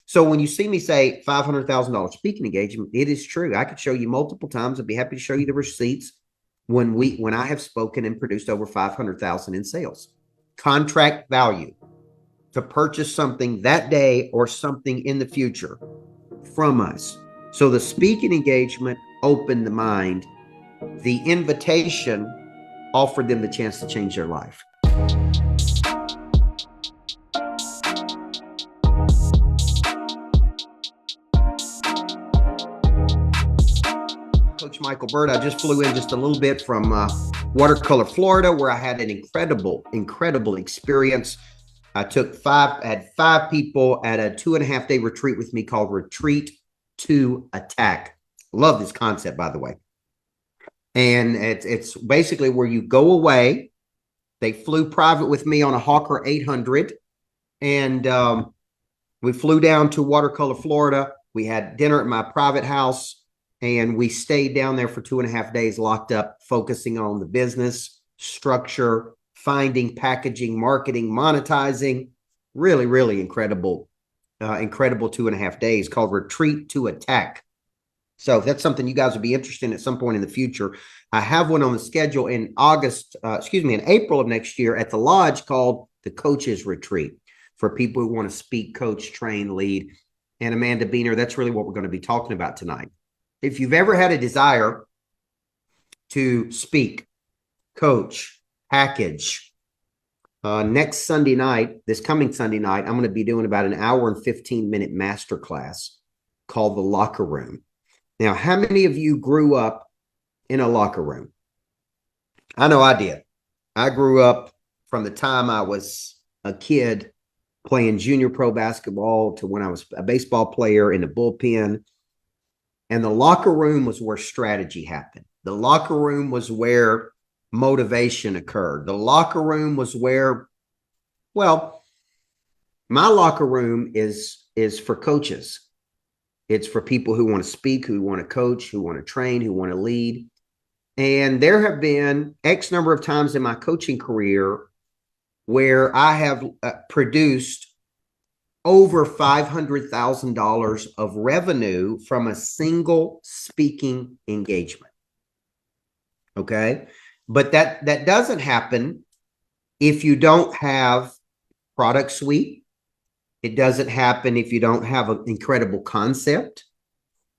So when you see me say $500,000 speaking engagement, it is true. I could show you multiple times. I'd be happy to show you the receipts when I have spoken and produced over 500,000 in sales. Contract value to purchase something that day or something in the future from us. So the speaking engagement opened the mind. The invitation offered them the chance to change their life. Coach Micheal Burt. I just flew in just a little bit from Watercolor, Florida, where I had an incredible experience. I had five people at a 2.5-day retreat with me called Retreat to Attack. Love this concept, by the way. And it's basically where you go away. They flew private with me on a Hawker 800. And we flew down to Watercolor, Florida. We had dinner at my private house. And we stayed down there for 2.5 days, locked up, focusing on the business, structure, finding, packaging, marketing, monetizing. Really incredible 2.5 days called Retreat to Attack. So if that's something you guys would be interested in at some point in the future, I have one on the schedule in in April of next year at the lodge called the Coach's Retreat for people who want to speak, coach, train, lead. And Amanda Beener, that's really what we're going to be talking about tonight. If you've ever had a desire to speak, coach, package, next Sunday night, this coming Sunday night, I'm going to be doing about an hour and 15-minute masterclass called The Locker Room. Now, how many of you grew up in a locker room? I know I did. I grew up from the time I was a kid playing junior pro basketball to when I was a baseball player in the bullpen. And the locker room was where strategy happened. The locker room was where motivation occurred. The locker room was where, well, my locker room is for coaches. It's for people who want to speak, who want to coach, who want to train, who want to lead. And there have been X number of times in my coaching career where I have produced over $500,000 of revenue from a single speaking engagement. Okay. But that doesn't happen if you don't have product suite. It doesn't happen if you don't have an incredible concept.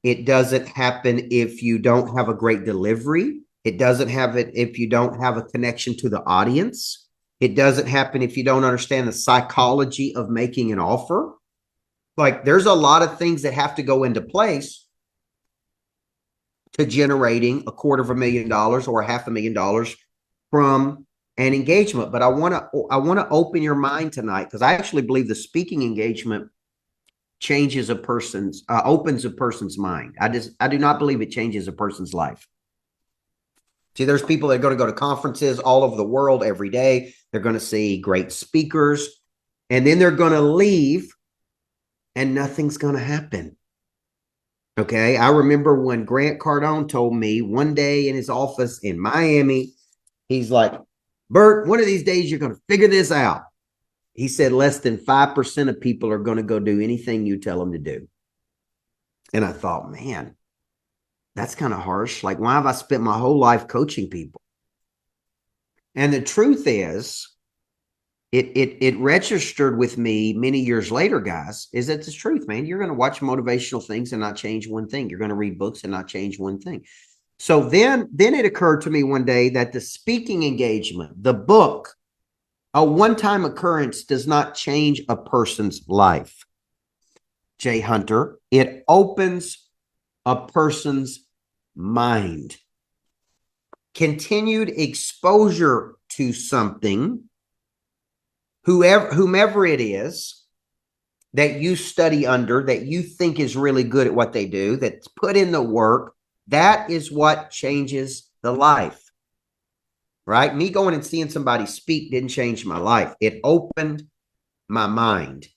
It doesn't happen if you don't have a great delivery. It doesn't have it if you don't have a connection to the audience. It doesn't happen if you don't understand the psychology of making an offer. Like, there's a lot of things that have to go into place to generating $250,000 or $500,000 from an engagement. But I want to open your mind tonight, because I actually believe the speaking engagement opens a person's mind. I do not believe it changes a person's life. See, there's people that are going to go to conferences all over the world every day. They're going to see great speakers, and then they're going to leave and nothing's going to happen. Okay. I remember when Grant Cardone told me one day in his office in Miami, he's like, Burt, one of these days you're going to figure this out. He said less than 5% of people are going to go do anything you tell them to do. And I thought, man, that's kind of harsh. Like, why have I spent my whole life coaching people? And the truth is, it registered with me many years later, guys, is that the truth, man. You're going to watch motivational things and not change one thing. You're going to read books and not change one thing. So then it occurred to me one day that the speaking engagement, the book, a one-time occurrence does not change a person's life. Jay Hunter, it opens a person's mind. Continued exposure to something, whomever it is that you study under, that you think is really good at what they do, that's put in the work, that is what changes the life, right? Me going and seeing somebody speak didn't change my life. It opened my mind.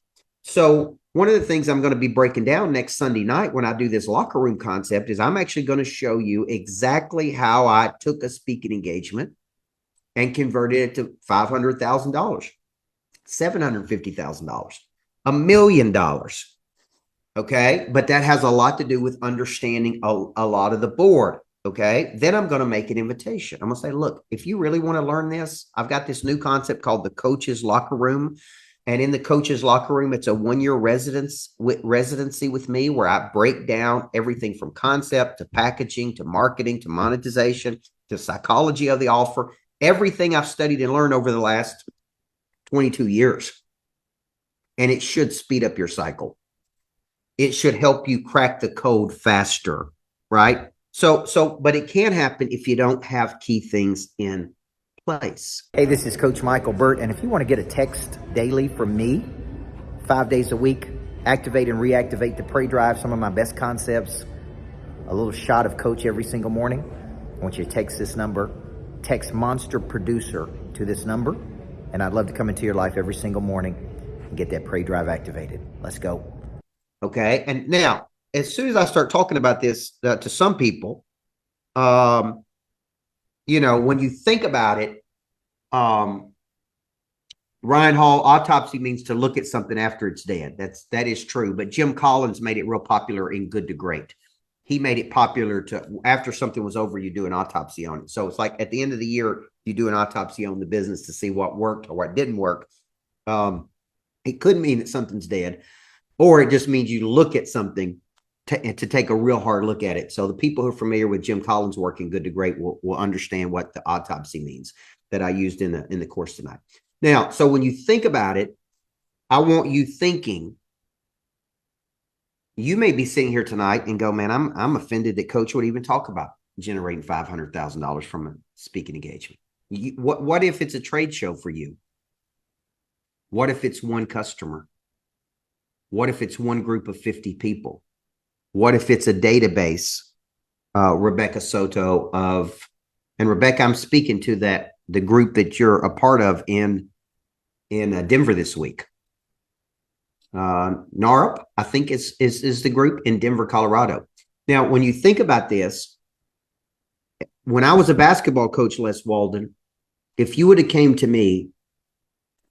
So one of the things I'm going to be breaking down next Sunday night when I do this locker room concept is I'm actually going to show you exactly how I took a speaking engagement and converted it to $500,000, $750,000, $1 million. Okay. But that has a lot to do with understanding a lot of the board. Okay. Then I'm going to make an invitation. I'm going to say, look, if you really want to learn this, I've got this new concept called the coach's locker room. And in the coach's locker room, it's a 1-year residency with me where I break down everything from concept to packaging to marketing to monetization to psychology of the offer, everything I've studied and learned over the last 22 years. And it should speed up your cycle. It should help you crack the code faster, right? But it can happen if you don't have key things in place. Hey, this is Coach Micheal Burt, and if you want to get a text daily from me, 5 days a week, activate and reactivate the prey drive, some of my best concepts, a little shot of Coach every single morning, I want you to text this number, text Monster Producer to this number, and I'd love to come into your life every single morning and get that prey drive activated. Let's go. Okay, and now, as soon as I start talking about this to some people, you know, when you think about it, Ryan Hall, autopsy means to look at something after it's dead. That is true. But Jim Collins made it real popular in Good to Great. He made it popular to, after something was over, you do an autopsy on it. So it's like at the end of the year, you do an autopsy on the business to see what worked or what didn't work. It could mean that something's dead, or it just means you look at something to take a real hard look at it. So the people who are familiar with Jim Collins' work in Good to Great will understand what the autopsy means that I used in the course tonight. Now, so when you think about it, I want you thinking, you may be sitting here tonight and go, man, I'm offended that Coach would even talk about generating $500,000 from a speaking engagement. What if it's a trade show for you? What if it's one customer? What if it's one group of 50 people? What if it's a database, Rebecca Soto and Rebecca, I'm speaking to the group that you're a part of in Denver this week. NARP, I think is the group in Denver, Colorado. Now, when you think about this, when I was a basketball coach, Les Walden, if you would have came to me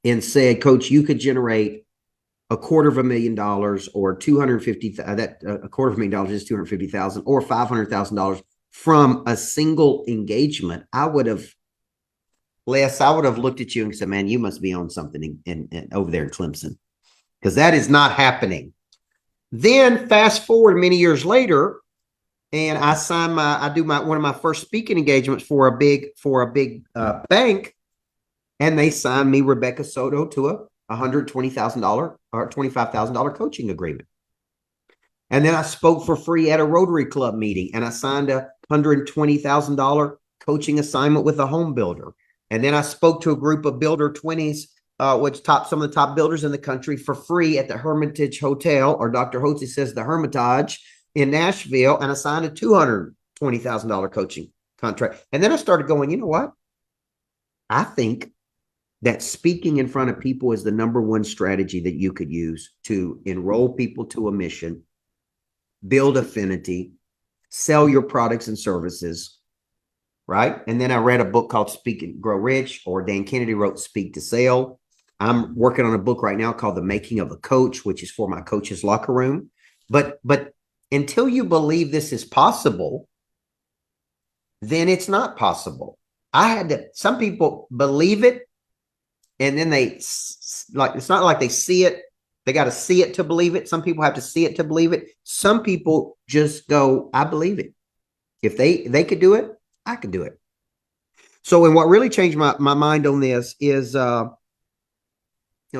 and said, Coach, you could generate $250,000 or $250,000 is $250,000 or $500,000 from a single engagement, I would have looked at you and said, man, you must be on something in over there in Clemson, because that is not happening. Then fast forward many years later, and I do one of my first speaking engagements for a big bank, and they signed me, Rebecca Soto, to a $120,000 or $25,000 coaching agreement. And then I spoke for free at a Rotary Club meeting, and I signed a $120,000 coaching assignment with a home builder. And then I spoke to a group of builder 20s, which some of the top builders in the country, for free at the Hermitage Hotel, or Dr. Hotze says the Hermitage in Nashville, and I signed a $220,000 coaching contract. And then I started going, you know what? I think that speaking in front of people is the number one strategy that you could use to enroll people to a mission, build affinity, sell your products and services, right? And then I read a book called Speak and Grow Rich, or Dan Kennedy wrote Speak to Sell. I'm working on a book right now called The Making of a Coach, which is for my coach's locker room. But until you believe this is possible, then it's not possible. Some people believe it, and then it's not like they see it. They got to see it to believe it. Some people have to see it to believe it. Some people just go, I believe it. If they could do it, I could do it. So, and what really changed my mind on this is,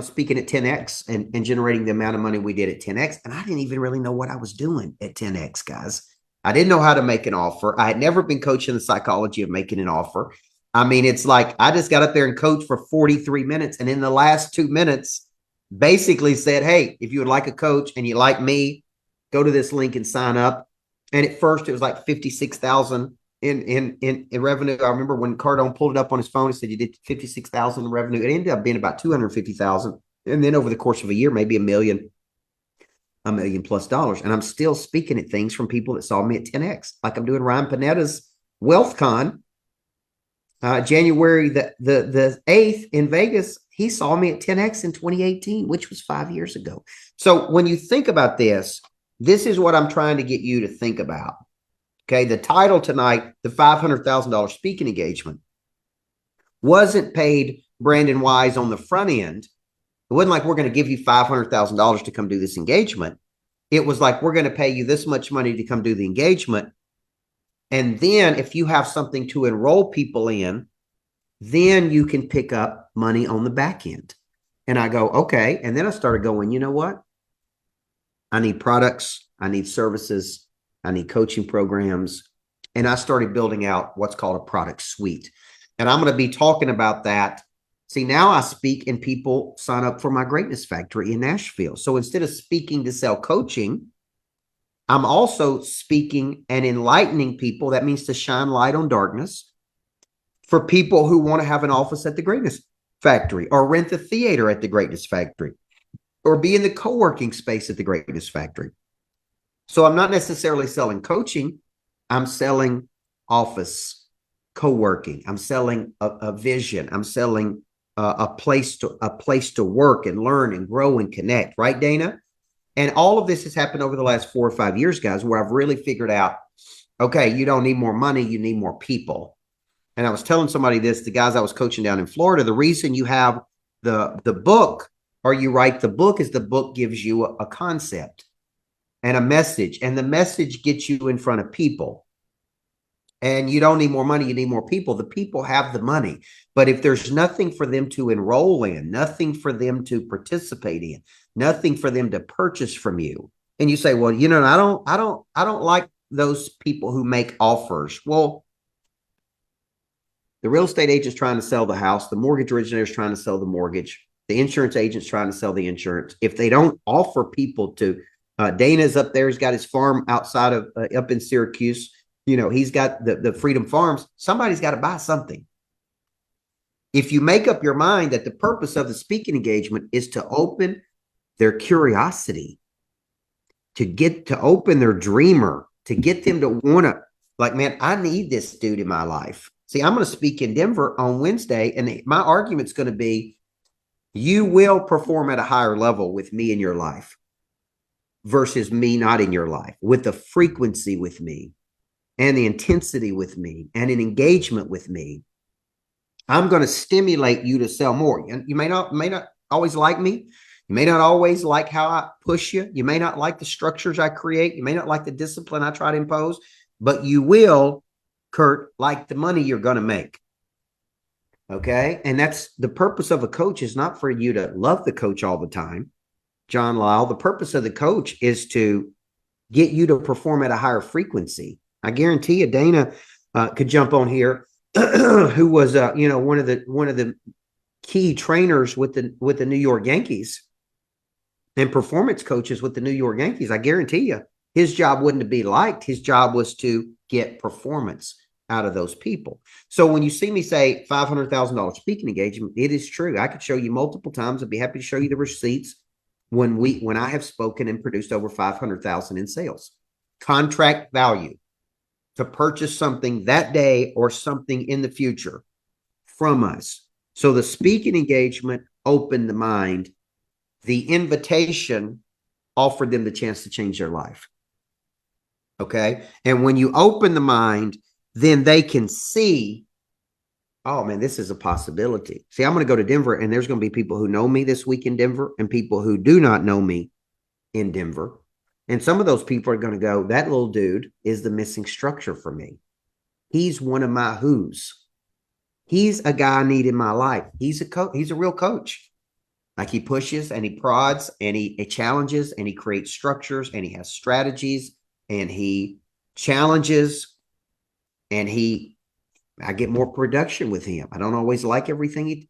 speaking at 10X and generating the amount of money we did at 10X. And I didn't even really know what I was doing at 10X, guys. I didn't know how to make an offer. I had never been coaching the psychology of making an offer. I mean, it's like I just got up there and coached for 43 minutes. And in the last 2 minutes, basically said, hey, if you would like a coach and you like me, go to this link and sign up. And at first it was like 56,000 in revenue. I remember when Cardone pulled it up on his phone, he said you did 56,000 in revenue. It ended up being about 250,000. And then over the course of a year, maybe $1 million plus. And I'm still speaking at things from people that saw me at 10X, like I'm doing Ryan Panetta's WealthCon. January the 8th in Vegas, he saw me at 10X in 2018, which was 5 years ago. So when you think about this, This is what I'm trying to get you to think about. Okay. The title tonight, the $500,000 speaking engagement, wasn't paid Brandon Wise on the front end. It wasn't like we're going to give you $500,000 to come do this engagement. It was like, we're going to pay you this much money to come do the engagement. And then if you have something to enroll people in, then you can pick up money on the back end. And I go, okay. And then I started going, you know what? I need products. I need services. I need coaching programs. And I started building out what's called a product suite. And I'm going to be talking about that. See, now I speak and people sign up for my Greatness Factory in Nashville. So instead of speaking to sell coaching, I'm also speaking and enlightening people. That means to shine light on darkness for people who want to have an office at the Greatness Factory or rent the theater at the Greatness Factory or be in the co-working space at the Greatness Factory. So I'm not necessarily selling coaching. I'm selling office co-working. I'm selling a vision. I'm selling a place to work and learn and grow and connect. Right, Dana? And all of this has happened over the last 4 or 5 years, guys, where I've really figured out, okay, you don't need more money. You need more people. And I was telling somebody this, the guys I was coaching down in Florida, the reason you have the book or you write the book is the book gives you a concept and a message. And the message gets you in front of people. And you don't need more money. You need more people. The people have the money. But if there's nothing for them to enroll in, nothing for them to participate in, nothing for them to purchase from you, and you say, well, you know, I don't like those people who make offers. Well, the real estate agent's trying to sell the house. The mortgage originator's trying to sell the mortgage. The insurance agent's trying to sell the insurance. If they don't offer people to, Dana's up there. He's got his farm outside of up in Syracuse. You know, he's got the Freedom Farms. Somebody's got to buy something. If you make up your mind that the purpose of the speaking engagement is to open their curiosity, to open their dreamer, to get them to want to, like, man, I need this dude in my life. See, I'm going to speak in Denver on Wednesday, and my argument's going to be, you will perform at a higher level with me in your life versus me not in your life, with the frequency with me and the intensity with me and an engagement with me. I'm going to stimulate you to sell more. You may not always like me. You may not always like how I push you. You may not like the structures I create. You may not like the discipline I try to impose, but you will, Kurt, like the money you're going to make. Okay. And that's the purpose of a coach, is not for you to love the coach all the time. John Lyle, the purpose of the coach is to get you to perform at a higher frequency. I guarantee you, Dana could jump on here, who was, one of the key trainers with the New York Yankees and performance coaches with the New York Yankees. I guarantee you, his job wouldn't be liked. His job was to get performance out of those people. So when you see me say $500,000 speaking engagement, it is true. I could show you multiple times. I'd be happy to show you the receipts when I have spoken and produced over 500,000 in sales. Contract value to purchase something that day or something in the future from us. So the speaking engagement opened the mind. The invitation offered them the chance to change their life. Okay. And when you open the mind, then they can see, oh man, this is a possibility. See, I'm going to go to Denver, and there's going to be people who know me this week in Denver and people who do not know me in Denver. And some of those people are going to go, that little dude is the missing structure for me. He's one of my who's. He's a guy I need in my life. He's a coach. He's a real coach. Like, he pushes and he prods and he challenges and he creates structures and he has strategies and he challenges and I get more production with him. I don't always like everything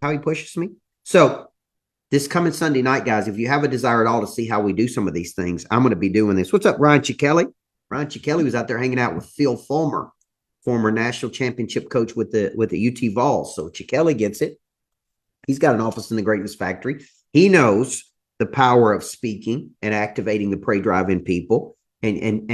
how he pushes me. So this coming Sunday night, guys, if you have a desire at all to see how we do some of these things, I'm going to be doing this. What's up, Ryan Chikelli? Ryan Chikelli was out there hanging out with Phil Fulmer, former national championship coach with the UT Vols. So Chikelli gets it. He's got an office in the Greatness Factory. He knows the power of speaking and activating the prey drive in people and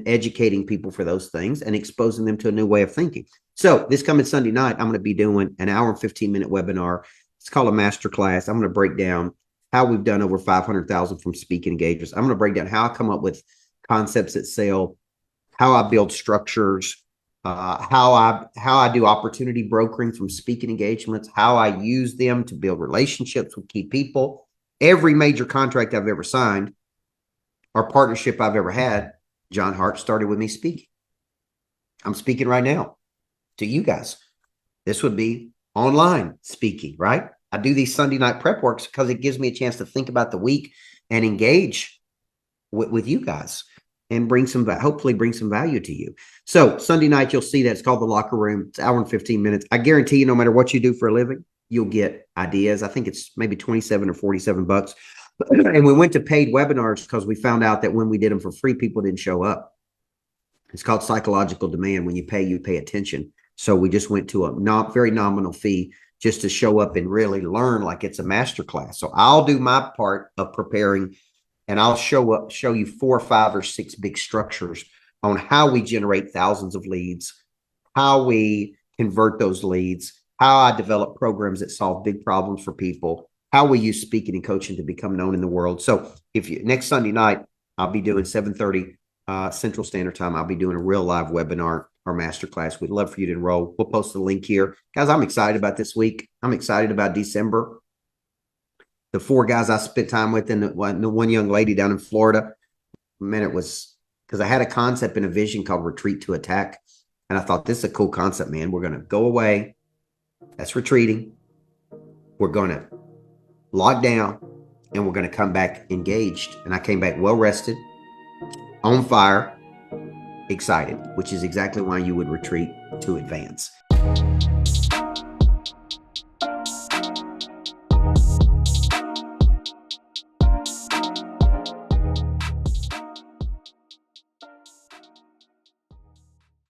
educating people for those things and exposing them to a new way of thinking. So this coming Sunday night, I'm going to be doing an hour and 15-minute webinar. It's called a masterclass. I'm going to break down how we've done over 500,000 from speaking engagements. I'm going to break down how I come up with concepts that sell, how I build structures, how I do opportunity brokering from speaking engagements, how I use them to build relationships with key people. Every major contract I've ever signed or partnership I've ever had, John Hart started with me speaking. I'm speaking right now to you guys. This would be online speaking, right? I do these Sunday night prep works because it gives me a chance to think about the week and engage with you guys and hopefully bring some value to you. So Sunday night, you'll see that it's called The Locker Room. It's an hour and 15 minutes. I guarantee you, no matter what you do for a living, you'll get ideas. I think it's maybe 27 or 47 bucks. And we went to paid webinars because we found out that when we did them for free, people didn't show up. It's called psychological demand. When you pay attention. So we just went to a very nominal fee just to show up and really learn like it's a master class. So I'll do my part of preparing, and I'll show you 4, 5, or 6 big structures on how we generate thousands of leads, how we convert those leads, how I develop programs that solve big problems for people, how we use speaking and coaching to become known in the world. So next Sunday night, I'll be doing 7:30 Central Standard Time. I'll be doing a real live webinar or masterclass. We'd love for you to enroll. We'll post the link here. Guys, I'm excited about this week. I'm excited about December. The 4 guys I spent time with and the one young lady down in Florida, man, it was because I had a concept and a vision called Retreat to Attack. And I thought, this is a cool concept, man. We're going to go away. That's retreating. We're going to lock down and we're going to come back engaged. And I came back well rested, on fire, excited, which is exactly why you would retreat to advance.